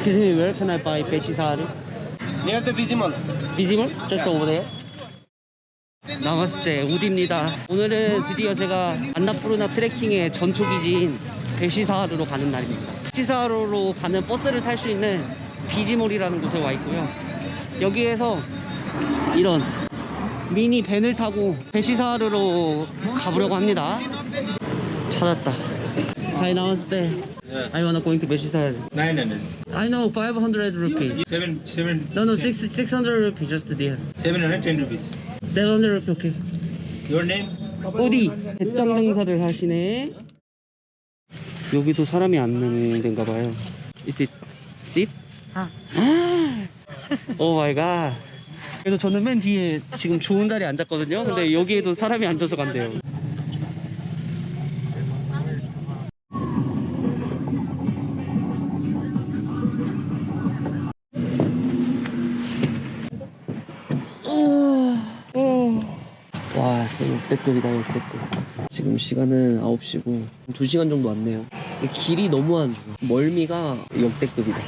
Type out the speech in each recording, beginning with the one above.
Excuse me, where can I buy Beshisar? Near the busy mall. Busy Mall? Just over there. 나마스테 우디입니다. 오늘은 드디어 제가 안나푸르나 트레킹의 전초기지인 베시사하루로 가는 날입니다. 베시사하루로 가는 버스를 탈 수 있는 비지몰이라는 곳에 와 있고요. 여기에서 이런 미니 밴을 타고 베시사하루로 가보려고 합니다. 찾았다. Hi, namaste. I wanna going to Beshisar. 900. I know 500 rupees. No, 600 rupees just there. 710 rupees. 700 rupees, okay. Your name? 어디? 배짱 장사를 하시네. 여기도 사람이 앉는 데인가 봐요. Is it seat? 오 마이 갓. 그래서 저는 맨 뒤에 지금 좋은 자리에 앉았거든요. 근데 여기에도 사람이 앉아서 간대요. 와, 진짜 역대급이다, 역대급. 지금 시간은 9시고 2시간 정도 왔네요. 길이 너무 안 좋아. 멀미가 역대급이다.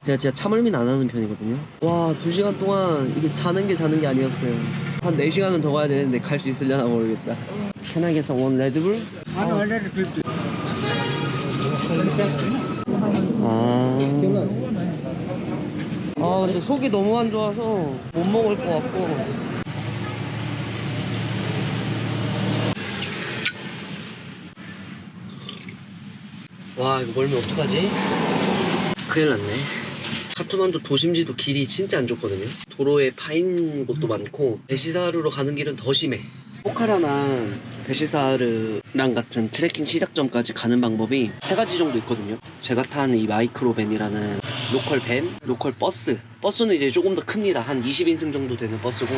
제가 진짜 차멀미는 안 하는 편이거든요. 와, 2시간 동안 이게 자는 게 아니었어요. 한 4시간은 더 가야 되는데 갈 수 있으려나 모르겠다. Can I get some one Red Bull? 150. 근데 속이 너무 안 좋아서 못 먹을 것 같고. 와, 이거 멀미 어떡하지? 큰일 났네. 카트만두 도심지도 길이 진짜 안 좋거든요. 도로에 파인 곳도 많고 베시사하루로 가는 길은 더 심해. 포카라나 베시사하르랑 같은 트레킹 시작점까지 가는 방법이 3가지 정도 있거든요. 제가 타는 이 마이크로밴이라는 로컬 밴, 로컬 버스. 버스는 이제 조금 더 큽니다. 한 20인승 정도 되는 버스고,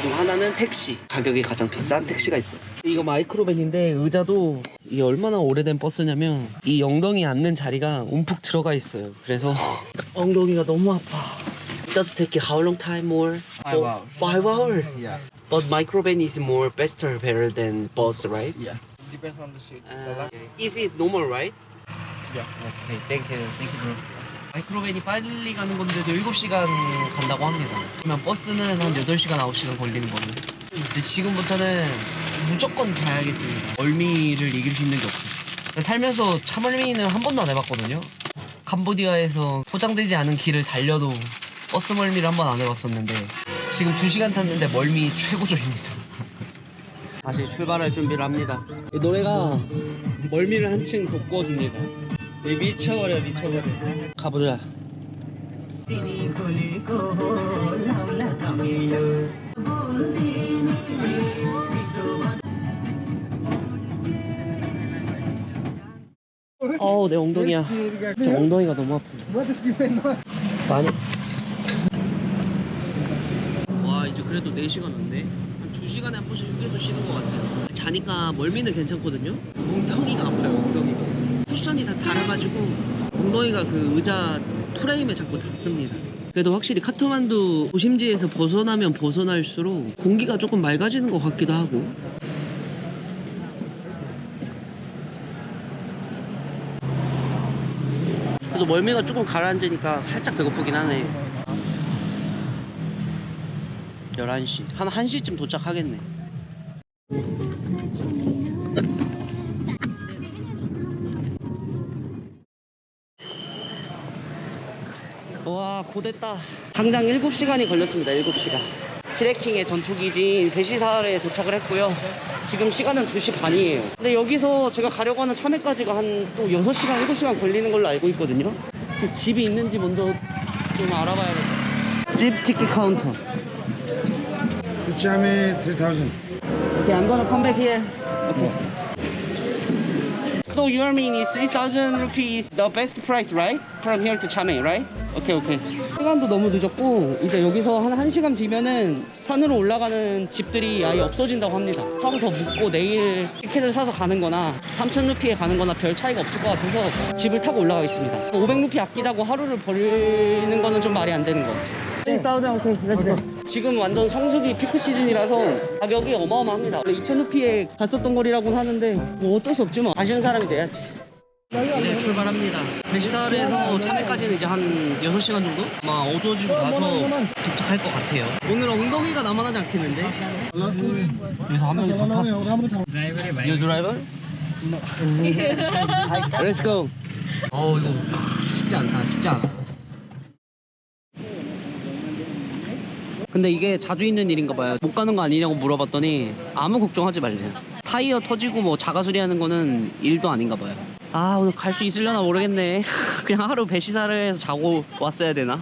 그리고 하나는 택시. 가격이 가장 비싼 택시가 있어요. 이거 마이크로밴인데 의자도 이게 얼마나 오래된 버스냐면 이 엉덩이 앉는 자리가 움푹 들어가 있어요. 그래서 엉덩이가 너무 아파. Does it take you how long time more? 5 hours. 5 hours? Yeah. But microvan is more better than bus, right? Yeah. Depends on the seat. Is it normal, right? Yeah. Okay, thank you bro. 마이크로밴이 빨리 가는 건데도 7시간 간다고 합니다. 그러면 버스는 한 8시간, 9시간 걸리는 거예요. 근데 지금부터는 무조건 자야겠습니다. 멀미를 이길 수 있는 게 없어요. 살면서 차멀미는 한 번도 안 해봤거든요. 캄보디아에서 포장되지 않은 길을 달려도 버스 멀미를 한 번 안 해봤었는데 지금 2시간 탔는데 멀미 최고조입니다. 다시 출발할 준비를 합니다. 이 노래가 멀미를 한층 돋궈줍니다. 미쳐버려. 가보자. 어우, 내 엉덩이야. 저 엉덩이가 너무 아프다. 많이. 와, 이제 그래도 4시간 왔네. 한 2시간에 한 번씩 휴게소 쉬는 것 같아요. 자니까 멀미는 괜찮거든요. 엉덩이가 아파요, 엉덩이가. 쿠션이 다 달아가지고 엉덩이가 그 의자 프레임에 자꾸 닿습니다. 그래도 확실히 카트만두 도심지에서 벗어나면 벗어날수록 공기가 조금 맑아지는 것 같기도 하고. 그래도 멀미가 조금 가라앉으니까 살짝 배고프긴 하네. 11시. 한 1시쯤 도착하겠네. 와, 고됐다. 당장 7시간이 걸렸습니다. 7시간. 트레킹의 전초기지인 베시사하루에 도착을 했고요. 지금 시간은 2시 반이에요. 근데 여기서 제가 가려고 하는 참외까지가 한 또 6시간, 7시간 걸리는 걸로 알고 있거든요. 집이 있는지 먼저 좀 알아봐야겠다. 집 티켓 카운터. Chame 3,000. Okay, I'm gonna come back here. Okay. So your mean is 3,000 rupees the best price, right? From here to Chame, right? Okay. 시간도 너무 늦었고 이제 여기서 한 1시간 뒤면은 산으로 올라가는 집들이 아예 없어진다고 합니다. 하루 더 묵고 내일 티켓을 사서 가는 거나 3,000 루피에 가는 거나 별 차이가 없을 것 같아서 집을 타고 올라가겠습니다. 500 루피 아끼자고 하루를 버리는 거는 좀 말이 안 되는 것 같아요. 싸우자. 오케이, 렛츠고. 지금 완전 성수기 피크 시즌이라서 가격이 어마어마합니다. 원래 2,000루피에 갔었던 거리라고는 하는데 뭐 어쩔 수 없지 뭐. 아쉬운 사람이 돼야지. 이제 출발합니다. 배시사르에서 참외까지는 이제 한 6시간 정도? 아마 어두워지고 나서 도착할 것 같아요. 오늘은 엉덩이가 나만하지 않겠는데? 그래서 한 명이 더 탔어. You driver? Let's go. 이거 쉽지 않다, 쉽지 않아. 근데 이게 자주 있는 일인가 봐요. 못 가는 거 아니냐고 물어봤더니 아무 걱정하지 말래요. 타이어 터지고 뭐 자가 수리하는 거는 일도 아닌가 봐요. 아, 오늘 갈 수 있으려나 모르겠네. 그냥 하루 배시사르에서 자고 왔어야 되나?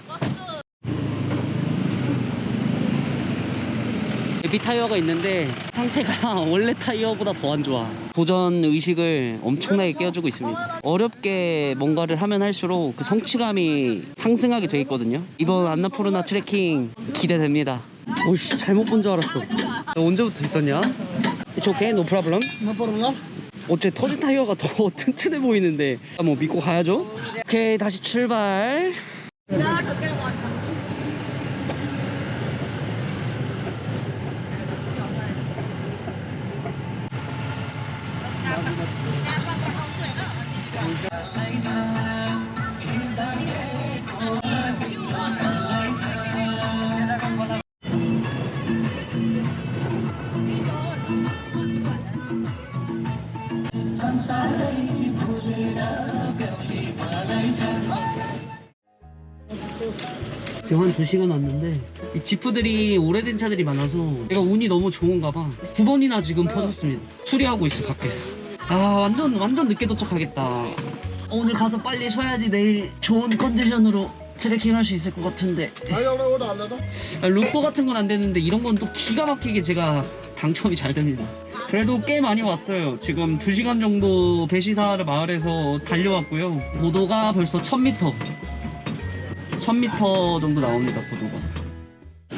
예비 타이어가 있는데 상태가 원래 타이어보다 더 안 좋아. 도전 의식을 엄청나게 깨워주고 있습니다. 어렵게 뭔가를 하면 할수록 그 성취감이 상승하게 돼 있거든요. 이번 안나푸르나 트레킹 기대됩니다. 오씨, 잘못 본 줄 알았어. 너 언제부터 있었냐? It's okay, no problem. No problem. 어째 터진 타이어가 더 튼튼해 보이는데 뭐 믿고 가야죠. 오케이, 다시 출발. 지금 한 2시간 왔는데 이 지프들이 오래된 차들이 많아서 내가 운이 너무 좋은가 봐. 9번이나 지금 퍼졌습니다. 수리하고 있어, 밖에서. 아, 완전 늦게 도착하겠다. 오늘 가서 빨리 쉬어야지 내일 좋은 컨디션으로 트레킹 할 수 있을 것 같은데. 로또 같은 건 안 되는데 이런 건 또 기가 막히게 제가 당첨이 잘 됩니다. 그래도 꽤 많이 왔어요. 지금 2시간 정도 배시사르 마을에서 달려왔고요. 고도가 벌써 1000m 1000m 정도 나옵니다, 고도가.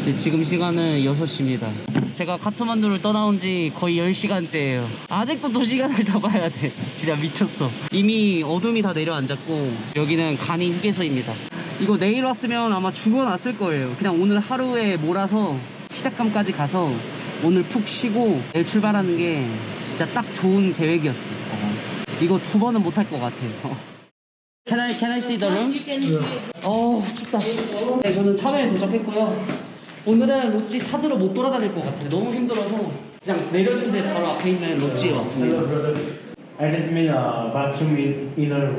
네, 지금 시간은 6시입니다. 제가 카트만두를 떠나온 지 거의 10시간째예요. 아직도 2시간을 더 가야 돼. 진짜 미쳤어. 이미 어둠이 다 내려앉았고 여기는 간이 휴게소입니다. 이거 내일 왔으면 아마 죽어났을 거예요. 그냥 오늘 하루에 몰아서 시작감까지 가서 오늘 푹 쉬고 내일 출발하는 게 진짜 딱 좋은 계획이었어요. 이거 2번은 못 할 것 같아요. Can I see the room? 춥다. 네, 저는 참외에 도착했고요. 오늘은 로찌 찾으러 못 돌아다닐 것 같아요. 너무 힘들어서 그냥 내렸는데 바로 앞에 있는 로찌에 왔습니다. It is me bathroom in inner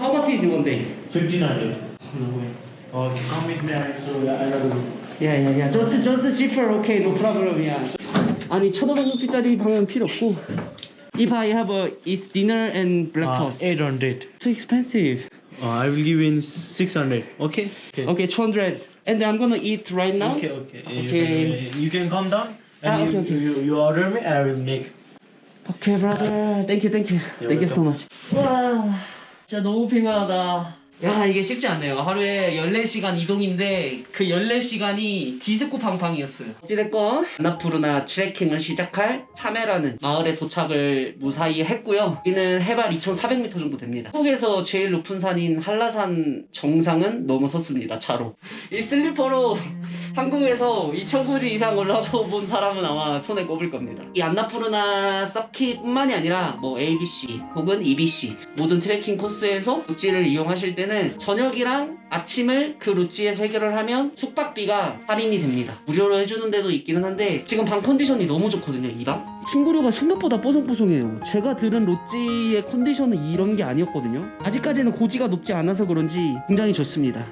How much is one day? 1500. No way. Come with me. So I will. Yeah. Just cheaper. Okay, no problem. Yeah. 아니 1,500루피짜리 방은 필요 없고. If I have eat dinner and breakfast. 800. Too expensive. I will give you in 600. Okay. Okay, 200. And I'm gonna eat right now. Okay. Okay. You can come down. And Okay. You order me. I will make. Okay, brother. Thank you. Thank you so much. 와, 진짜 너무 피곤하다. 야, 이게 쉽지 않네요. 하루에 14시간 이동인데 그 14시간이 디스코 팡팡이었어요. 어찌됐건 안나푸르나 트레킹을 시작할 참외라는 마을에 도착을 무사히 했고요. 여기는 해발 2400m 정도 됩니다. 한국에서 제일 높은 산인 한라산 정상은 넘어섰습니다, 차로. 이 슬리퍼로 한국에서 2000고지 이상 올라가 본 사람은 아마 손에 꼽을 겁니다. 이 안나푸르나 서킷뿐만이 아니라 뭐 ABC 혹은 EBC 모든 트레킹 코스에서 로찌를 이용하실 때는 저녁이랑 아침을 그 로찌에서 해결을 하면 숙박비가 할인이 됩니다. 무료로 해주는 데도 있기는 한데 지금 방 컨디션이 너무 좋거든요, 이 방. 침구류가 생각보다 뽀송뽀송해요. 제가 들은 로찌의 컨디션은 이런 게 아니었거든요. 아직까지는 고지가 높지 않아서 그런지 굉장히 좋습니다.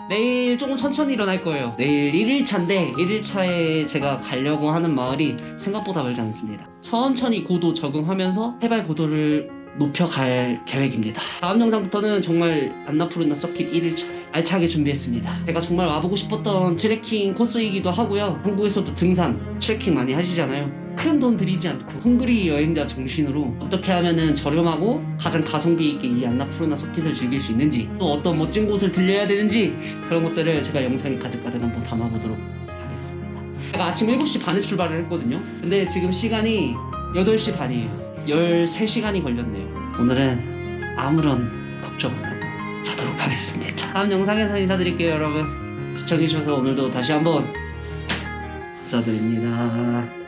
내일 조금 천천히 일어날 거예요. 내일 1일차인데 1일차에 제가 가려고 하는 마을이 생각보다 멀지 않습니다. 천천히 고도 적응하면서 해발 고도를 높여갈 계획입니다. 다음 영상부터는 정말 안나푸르나 서킷 1일차 알차게 준비했습니다. 제가 정말 와보고 싶었던 트레킹 코스이기도 하고요. 한국에서도 등산, 트레킹 많이 하시잖아요. 큰 돈 들이지 않고 헝그리 여행자 정신으로 어떻게 하면은 저렴하고 가장 가성비 있게 이 안나푸르나 서킷을 즐길 수 있는지, 또 어떤 멋진 곳을 들려야 되는지, 그런 것들을 제가 영상에 가득가득 한번 담아보도록 하겠습니다. 제가 아침 7시 반에 출발을 했거든요. 근데 지금 시간이 8시 반이에요. 13시간이 걸렸네요. 오늘은 아무런 걱정 없고 자도록 하겠습니다. 다음 영상에서 인사드릴게요, 여러분. 시청해주셔서 오늘도 다시 한번 감사드립니다.